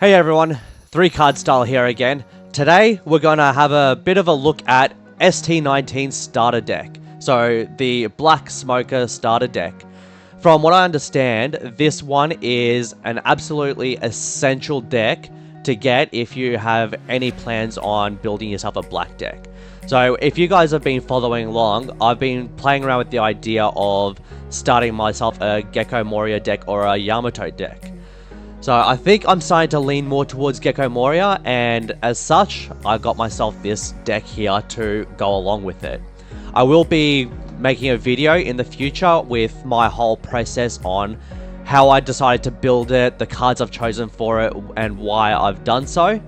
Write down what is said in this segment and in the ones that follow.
Hey everyone, 3Card Style here again. Today we're gonna have a bit of a look at ST19 Starter Deck. So the Black Smoker Starter Deck. From what I understand, this one is an absolutely essential deck to get if you have any plans on building yourself a black deck. So if you guys have been following along, I've been playing around with the idea of starting myself a Gecko Moria deck or a Yamato deck. So I think I'm starting to lean more towards Gecko Moria, and as such, I got myself this deck here to go along with it. I will be making a video in the future with my whole process on how I decided to build it, the cards I've chosen for it, and why I've done so.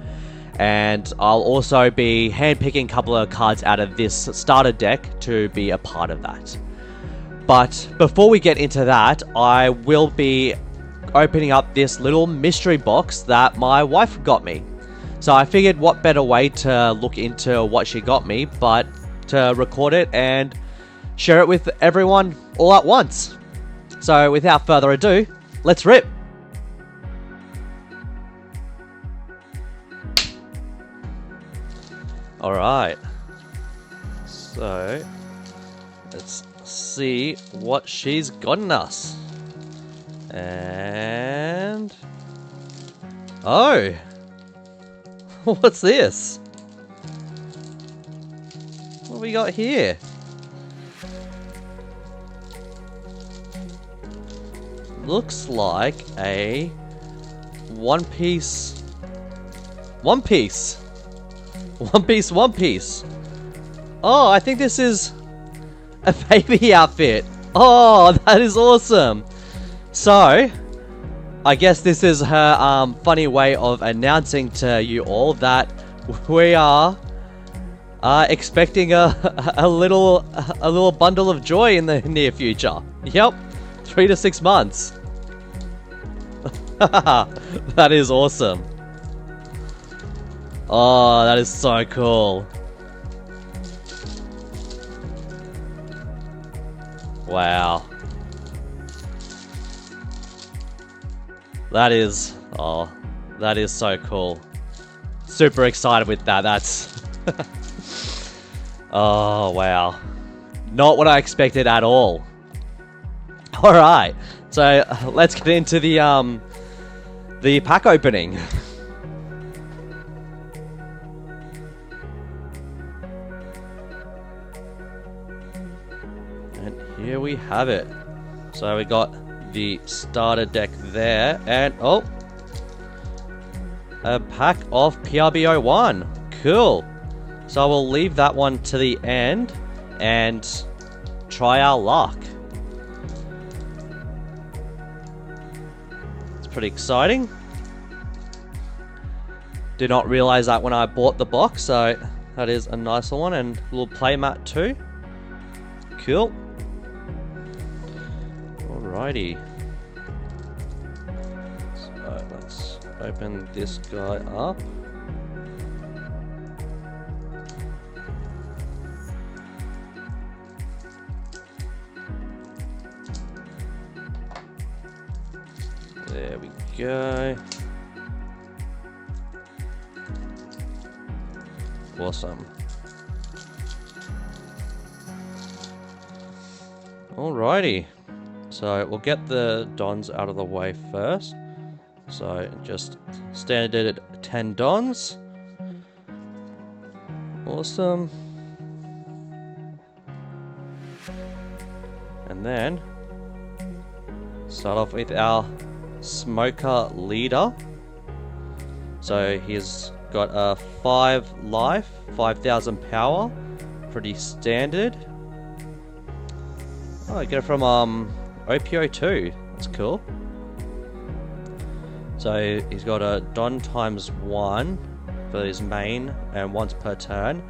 And I'll also be handpicking a couple of cards out of this starter deck to be a part of that. But before we get into that, I will be opening up this little mystery box that my wife got me. So I figured what better way to look into what she got me but to record it and share it with everyone all at once. So without further ado, let's rip! Alright, so let's see what she's gotten us. And... oh! What's this? What have we got here? Looks like a One Piece. Oh, I think this is a baby outfit. Oh, that is awesome. So, I guess this is her funny way of announcing to you all that we are expecting a little bundle of joy in the near future. Yep, 3 to 6 months. That is awesome. Oh, that is so cool. Wow. That is so cool. Super excited with that. That's oh wow. Not what I expected at all. Alright, so let's get into the pack opening. And here we have it. So we got the starter deck there, and oh, a pack of PRB01. Cool. So we'll leave that one to the end and try our luck. It's pretty exciting. Did not realize that when I bought the box, so that is a nice one, and a little playmat too. Cool. Alrighty. So let's open this guy up. There we go. Awesome. Alrighty. So we'll get the dons out of the way first. So just standard 10 dons. Awesome. And then start off with our smoker leader. So he's got a 5 life, 5,000 power. Pretty standard. Oh, I get it from OPO2. That's cool. So he's got a Don ×1 for his main and once per turn.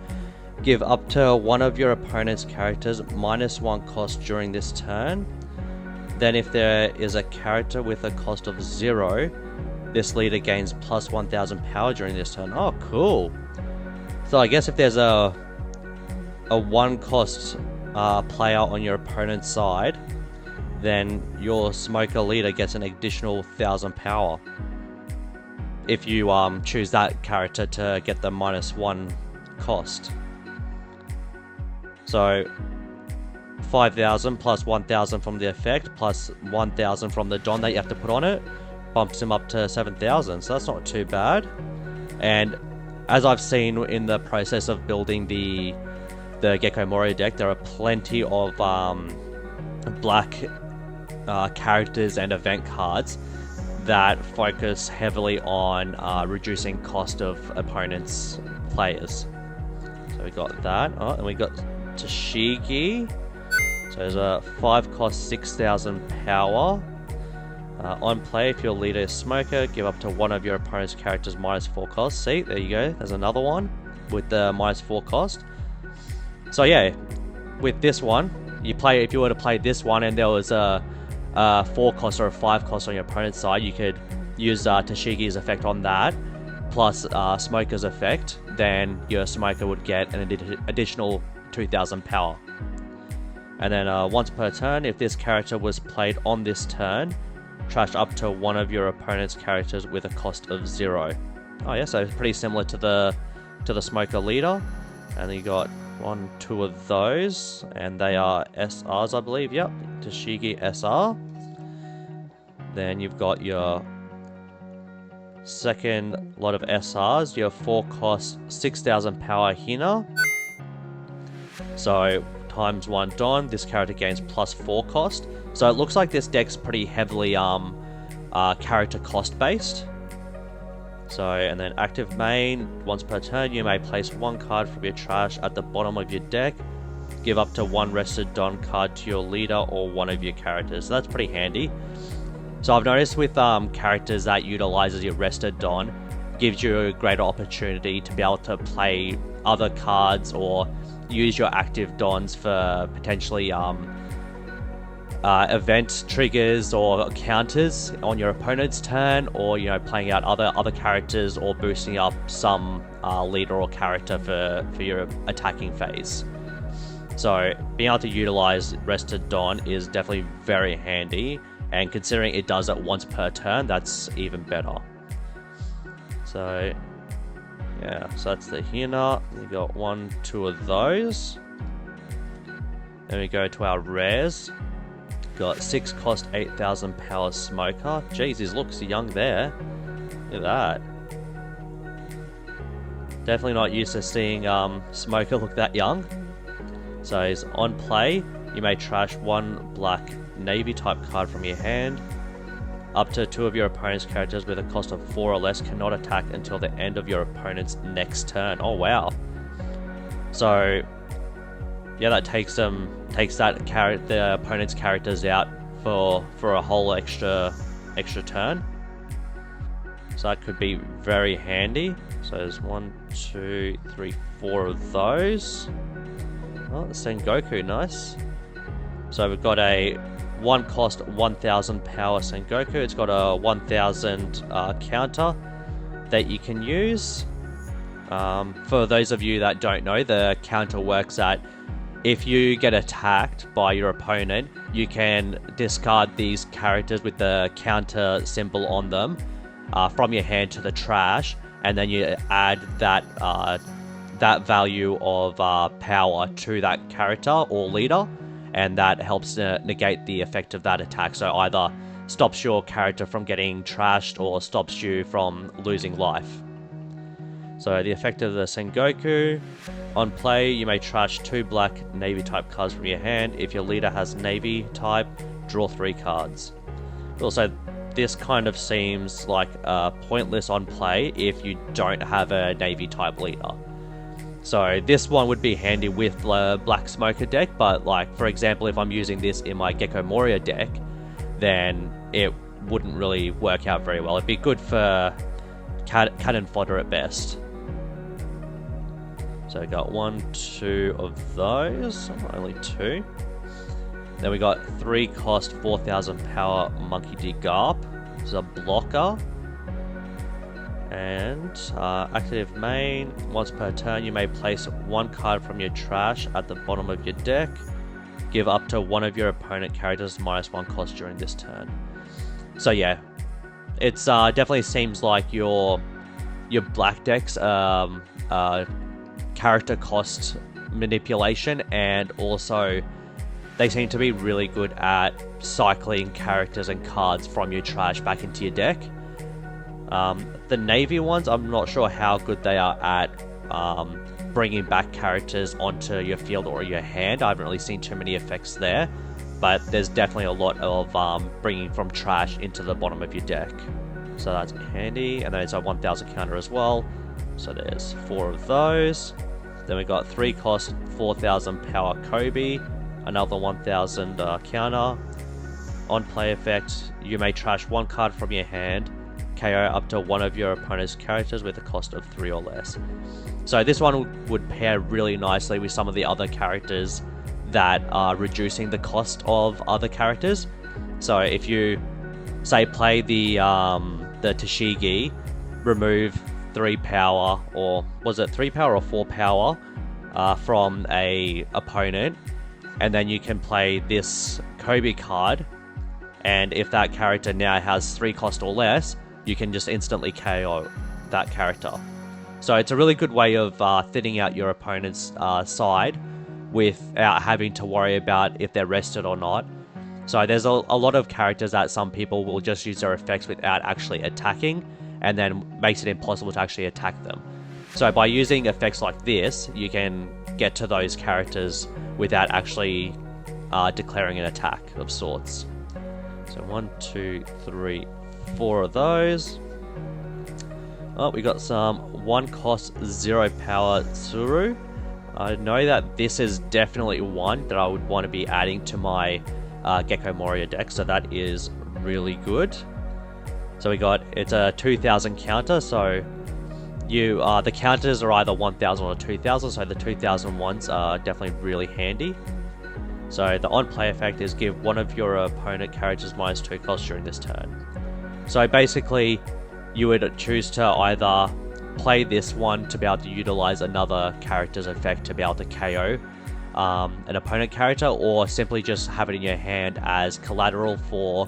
Give up to one of your opponent's characters -1 cost during this turn. Then if there is a character with a cost of 0, this leader gains plus 1,000 power during this turn. Oh, cool. So I guess if there's a 1 cost player on your opponent's side, then your smoker leader gets an additional 1,000 power. if you choose that character to get the -1 cost. So 5,000 plus 1,000 from the effect plus 1,000 from the Don that you have to put on it bumps him up to 7,000, so that's not too bad. And as I've seen in the process of building the Gecko Moria deck, there are plenty of black characters and event cards that focus heavily on reducing cost of opponents' players. So we got that. Oh, and we got Tashigi. So there's a 5 cost 6,000 power. On play, if your leader is Smoker, give up to one of your opponent's characters -4 cost. See, there you go. There's another one with the -4 cost. So yeah, with this one, if you were to play this one and there was a 4 cost or a 5 cost on your opponent's side, you could use Tashigi's effect on that, plus Smoker's effect, then your Smoker would get an additional 2,000 power. And then once per turn, if this character was played on this turn, trash up to one of your opponent's characters with a cost of 0. Oh yeah, so pretty similar to the Smoker leader. And then you got 1, 2 of those, and they are SRs, I believe. Yep, Tashigi SR. Then you've got your second lot of SRs, your 4 cost 6,000 power Hina. So times 1 Don, this character gains +4 cost. So it looks like this deck's pretty heavily character cost based. So, and then active main, once per turn you may place 1 card from your trash at the bottom of your deck. Give up to 1 rested Don card to your leader or one of your characters. So that's pretty handy. So I've noticed with characters that utilizes your rested Don, gives you a greater opportunity to be able to play other cards or use your active Dons for potentially event triggers or counters on your opponent's turn, or playing out other characters or boosting up some leader or character for your attacking phase. So being able to utilize Rested Don is definitely very handy, and considering it does it once per turn, that's even better. So yeah, so that's the Hina. We got 1, 2 of those. Then we go to our rares. Got 6 cost 8,000 power Smoker. Jeez, he looks young there. Look at that. Definitely not used to seeing Smoker look that young. So he's on play. You may trash 1 black navy type card from your hand. Up to 2 of your opponent's characters with a cost of 4 or less cannot attack until the end of your opponent's next turn. Oh wow. So yeah, that takes the opponent's characters out for a whole extra turn. So that could be very handy. So there's 1, 2, 3, 4 of those. Oh, the Sengoku, nice. So we've got a 1 cost 1,000 power Sengoku. It's got a 1,000 counter that you can use. For those of you that don't know, the counter works at if you get attacked by your opponent, you can discard these characters with the counter symbol on them from your hand to the trash, and then you add that value of power to that character or leader, and that helps negate the effect of that attack. So either stops your character from getting trashed or stops you from losing life. So the effect of the Sengoku: on play, you may trash 2 black navy type cards from your hand. If your leader has navy type, draw 3 cards. Also, this kind of seems like pointless on play if you don't have a navy type leader. So this one would be handy with the Black Smoker deck, but like, for example, if I'm using this in my Gecko Moria deck, then it wouldn't really work out very well. It'd be good for cannon fodder at best. So I got 1, 2 of those, only 2. Then we got 3 cost 4,000 power Monkey D. Garp. This is a blocker. And active main, once per turn you may place 1 card from your trash at the bottom of your deck. Give up to one of your opponent characters -1 cost during this turn. So yeah, it's definitely seems like your black deck's character cost manipulation, and also they seem to be really good at cycling characters and cards from your trash back into your deck. The Navy ones, I'm not sure how good they are at bringing back characters onto your field or your hand. I haven't really seen too many effects there, but there's definitely a lot of bringing from trash into the bottom of your deck. So that's handy, and then it's a 1000 counter as well. So there's 4 of those. Then we got 3 cost, 4000 power Kobe, another 1000 counter. On play effect, you may trash 1 card from your hand, KO up to one of your opponent's characters with a cost of 3 or less. So this one would pair really nicely with some of the other characters that are reducing the cost of other characters. So if you say play the Tashigi, remove 3 power, or was it 3 power or 4 power from a opponent, and then you can play this Kobe card, and if that character now has 3 cost or less, you can just instantly KO that character. So it's a really good way of thinning out your opponent's side without having to worry about if they're rested or not. So there's a lot of characters that some people will just use their effects without actually attacking, and then makes it impossible to actually attack them. So by using effects like this, you can get to those characters without actually declaring an attack of sorts. So 1, 2, 3, 4 of those. Oh, we got some 1 cost 0 power Tsuru. I know that this is definitely one that I would want to be adding to my Gecko Moria deck, so that is really good. So we got, it's a 2000 counter, so you the counters are either 1000 or 2000, so the 2000 ones are definitely really handy. So the on play effect is give one of your opponent characters -2 cost during this turn. So basically you would choose to either play this one to be able to utilize another character's effect to be able to KO an opponent character, or simply just have it in your hand as collateral for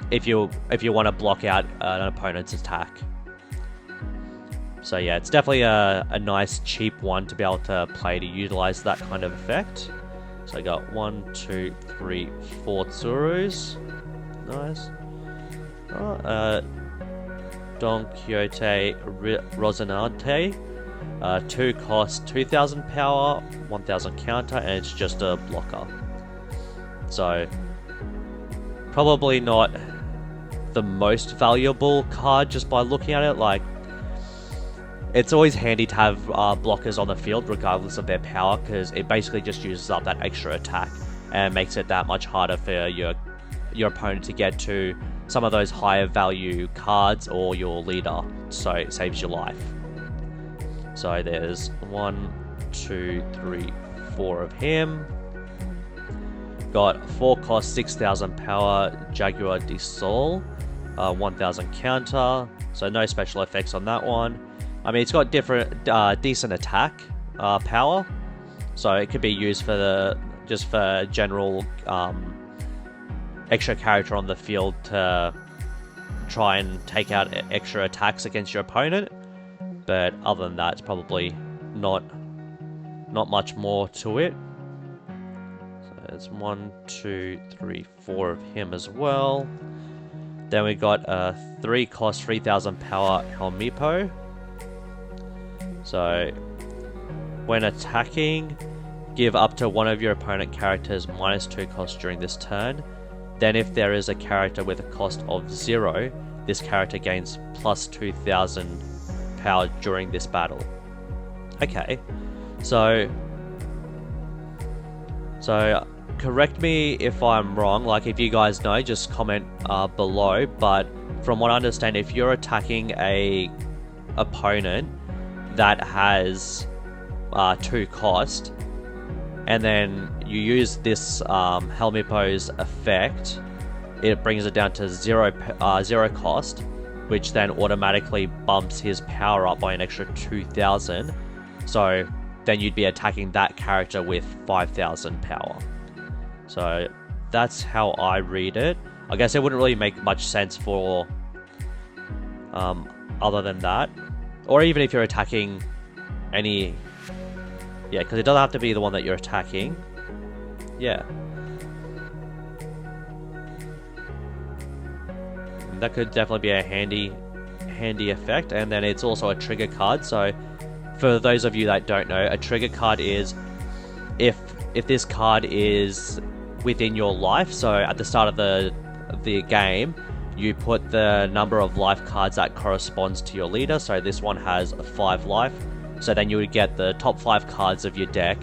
if you want to block out an opponent's attack. So yeah, it's definitely a nice cheap one to be able to play to utilize that kind of effect. So I got 1, 2, 3, 4 Tsurus. Nice. Don Quixote Rosinante. 2 cost, 2000 power, 1000 counter, and it's just a blocker. So probably not the most valuable card just by looking at it. Like, it's always handy to have blockers on the field regardless of their power, because it basically just uses up that extra attack and makes it that much harder for your opponent to get to some of those higher value cards or your leader, so it saves your life. So there's 1, 2, 3, 4 of him. Got 4 cost, 6000 power Jaguar de Sol, 1000 counter, so no special effects on that one. I mean, it's got different decent attack power, so it could be used for just for general extra character on the field to try and take out extra attacks against your opponent. But other than that, it's probably not much more to it. So there's 1, 2, 3, 4 of him as well. Then we got a 3 cost, 3000 power Helmipo. So when attacking, give up to one of your opponent characters -2 cost during this turn. Then if there is a character with a cost of 0, this character gains +2000 power during this battle. Okay, so correct me if I'm wrong, like if you guys know, just comment below, but from what I understand, if you're attacking a opponent that has 2 cost, and then you use this Helmipo's effect, it brings it down to 0 cost, which then automatically bumps his power up by an extra 2000. So then you'd be attacking that character with 5000 power. So that's how I read it. I guess it wouldn't really make much sense for other than that. Or even if you're attacking any... Yeah, because it doesn't have to be the one that you're attacking. Yeah. That could definitely be a handy effect. And then it's also a trigger card. So for those of you that don't know, a trigger card is if this card is within your life. So at the start of the game, you put the number of life cards that corresponds to your leader. So this one has 5 life. So then you would get the top 5 cards of your deck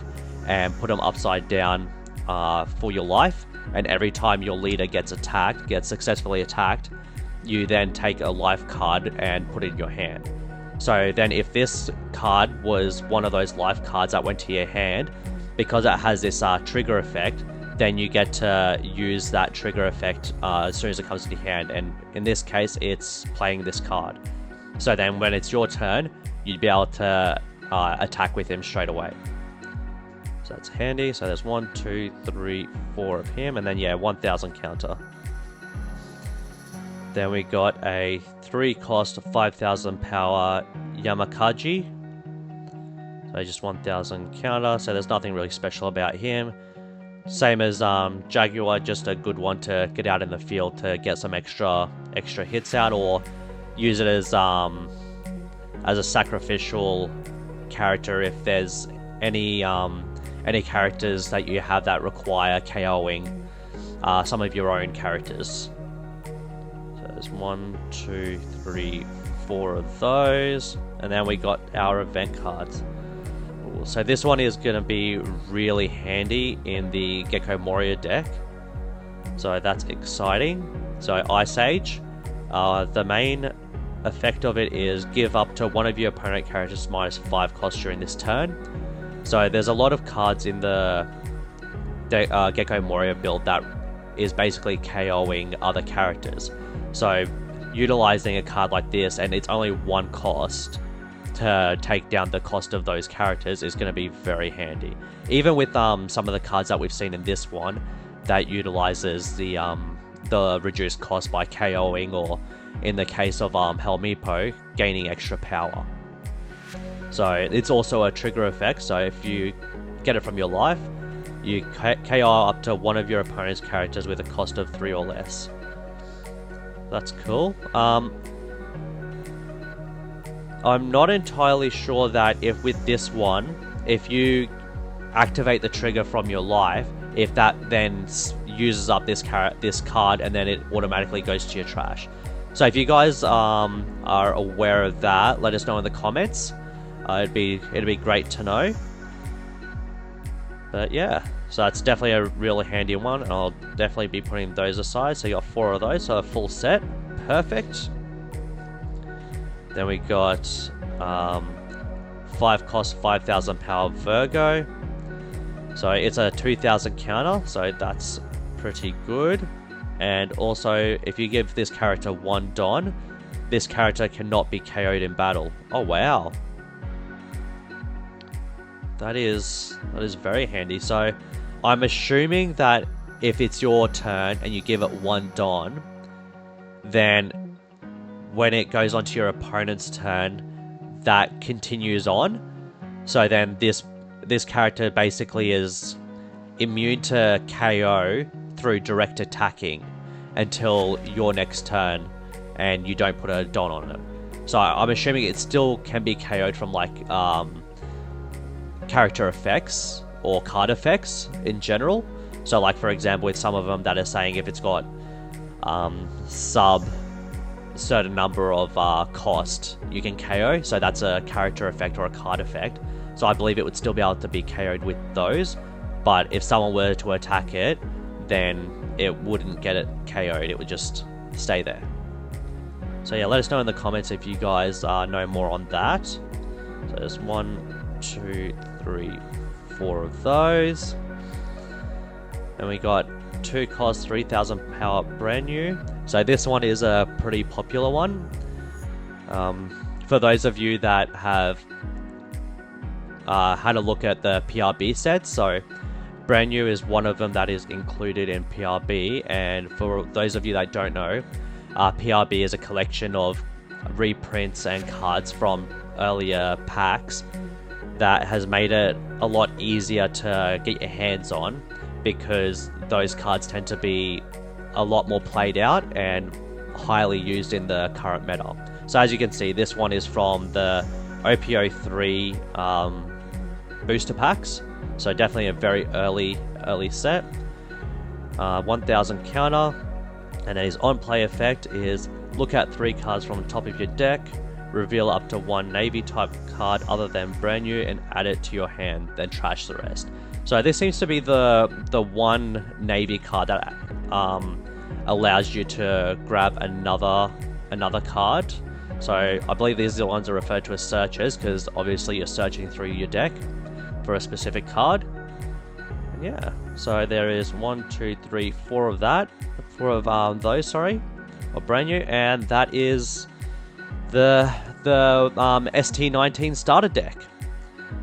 and put them upside down for your life. And every time your leader gets successfully attacked, you then take a life card and put it in your hand. So then if this card was one of those life cards that went to your hand, because it has this trigger effect, then you get to use that trigger effect as soon as it comes to your hand. And in this case, it's playing this card. So then when it's your turn, you'd be able to attack with him straight away. So that's handy. So there's 1, 2, 3, 4 of him, and then yeah, 1000 counter. Then we got a 3 cost 5000 power Yamakaji. So just 1000 counter, so there's nothing really special about him. Same as Jaguar, just a good one to get out in the field to get some extra hits out, or use it as a sacrificial character if there's any characters that you have that require KOing some of your own characters. So there's 1, 2, 3, 4 of those, and then we got our event cards. So this one is going to be really handy in the Gecko Moria deck. So that's exciting. So Ice Age, the main effect of it is give up to one of your opponent characters -5 cost during this turn. So there's a lot of cards in the Gecko Moria build that is basically KOing other characters. So utilizing a card like this, and it's only 1 cost, to take down the cost of those characters is going to be very handy. Even with some of the cards that we've seen in this one that utilizes the reduced cost by KOing, or in the case of Helmipo, gaining extra power. So it's also a trigger effect, so if you get it from your life, you KO up to one of your opponent's characters with a cost of 3 or less. That's cool. I'm not entirely sure that if with this one, if you activate the trigger from your life, if that then uses up this card and then it automatically goes to your trash. So if you guys are aware of that, let us know in the comments. It'd be great to know. But yeah, so that's definitely a really handy one, and I'll definitely be putting those aside. So you got 4 of those, so a full set, perfect. Then we got 5 cost 5000 power Virgo. So it's a 2000 counter, so that's pretty good. And also, if you give this character 1 Don, this character cannot be KO'd in battle. Oh wow. That is very handy. So I'm assuming that if it's your turn and you give it 1 Don, then when it goes onto your opponent's turn, that continues on. So then this character basically is immune to KO through direct attacking until your next turn, and you don't put a Don on it. So I'm assuming it still can be KO'd from like character effects or card effects in general. So like for example, with some of them that are saying if it's got sub certain number of cost, you can KO. So that's a character effect or a card effect. So I believe it would still be able to be KO'd with those. But if someone were to attack it, then it wouldn't get it KO'd. It would just stay there. So yeah, let us know in the comments if you guys know more on that. So there's 1, 2, 3, 4 of those. And we got 2 cost 3000 power brand new. So this one is a pretty popular one. For those of you that have had a look at the PRB sets, so Brand New is one of them that is included in PRB, and for those of you that don't know, PRB is a collection of reprints and cards from earlier packs that has made it a lot easier to get your hands on, because those cards tend to be a lot more played out and highly used in the current meta. So as you can see, this one is from the OPO3 booster packs, so definitely a very early set. 1000 counter, and his on-play effect is look at 3 cards from the top of your deck, reveal up to 1 Navy type card other than Brand New and add it to your hand, then trash the rest. So this seems to be the one Navy card that allows you to grab another card. So I believe these are the ones that are referred to as searches, because obviously you're searching through your deck for a specific card. And yeah, so there is 1, 2, 3, 4 of that. 4 of those, sorry, of Brand New, and that is the ST19 Starter Deck.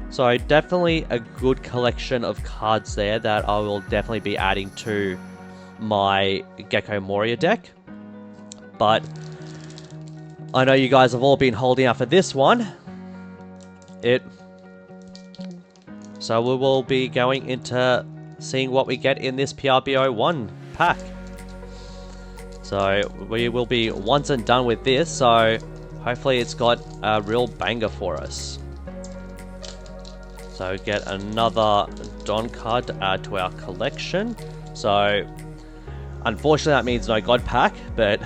So definitely a good collection of cards there that I will definitely be adding to my Gecko Moria deck. But I know you guys have all been holding out for this one. So we will be going into seeing what we get in this PRB01 pack. So we will be once and done with this, so hopefully it's got a real banger for us. So get another Don card to add to our collection. So unfortunately that means no God pack, but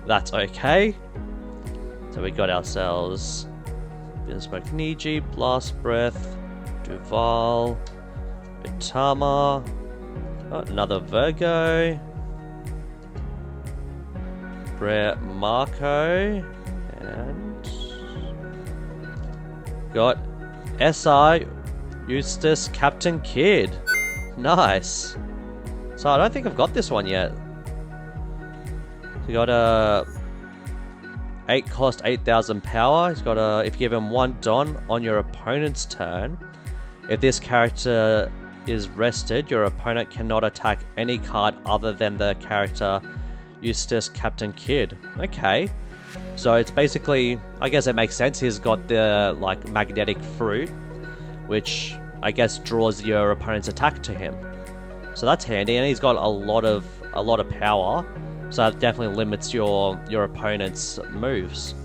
that's okay. So we got ourselves Smoke Niji, Blast Breath, Duval, Vitama, another Virgo, Brer Marco, and got SI Eustace Captain Kidd. Nice. So I don't think I've got this one yet. We got a 8 cost, 8000 power. He's got a, if you give him 1 Don on your opponent's turn, if this character is rested, your opponent cannot attack any card other than the character Eustace Captain Kidd. Okay. So it's basically, I guess it makes sense. He's got the like magnetic fruit, which I guess draws your opponent's attack to him. So that's handy, and he's got a lot of power. So that definitely limits your opponent's moves.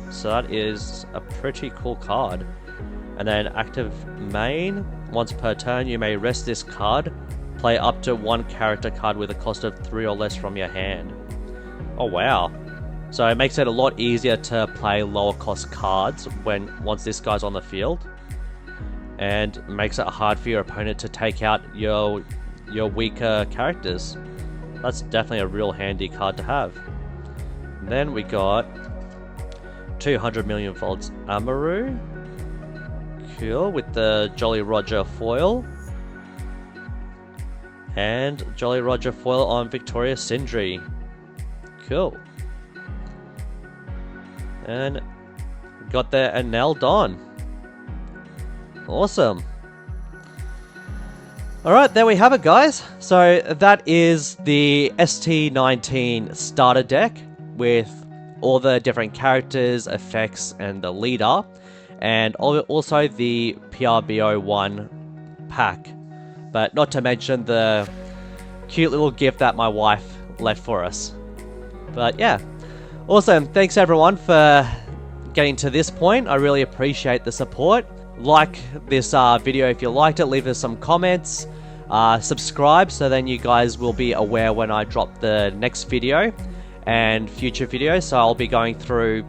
So that is a pretty cool card. And then active main, once per turn you may rest this card. Play up to 1 character card with a cost of 3 or less from your hand. Oh wow. So it makes it a lot easier to play lower cost cards once this guy's on the field. And makes it hard for your opponent to take out your weaker characters. That's definitely a real handy card to have. And then we got 200 million volts Amaru. Cool, with the Jolly Roger foil. And Jolly Roger foil on Victoria Sindri. Cool. And got the Enel Don. Awesome. Alright, there we have it, guys. So that is the ST19 Starter Deck with all the different characters, effects, and the leader. And also the PRB01 pack. But not to mention the cute little gift that my wife left for us. But yeah, awesome. Thanks everyone for getting to this point. I really appreciate the support. Like this video if you liked it, leave us some comments. Subscribe so then you guys will be aware when I drop the next video and future videos. So I'll be going through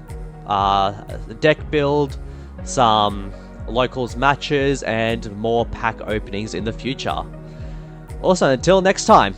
the deck build, some locals matches, and more pack openings in the future. Also, until next time.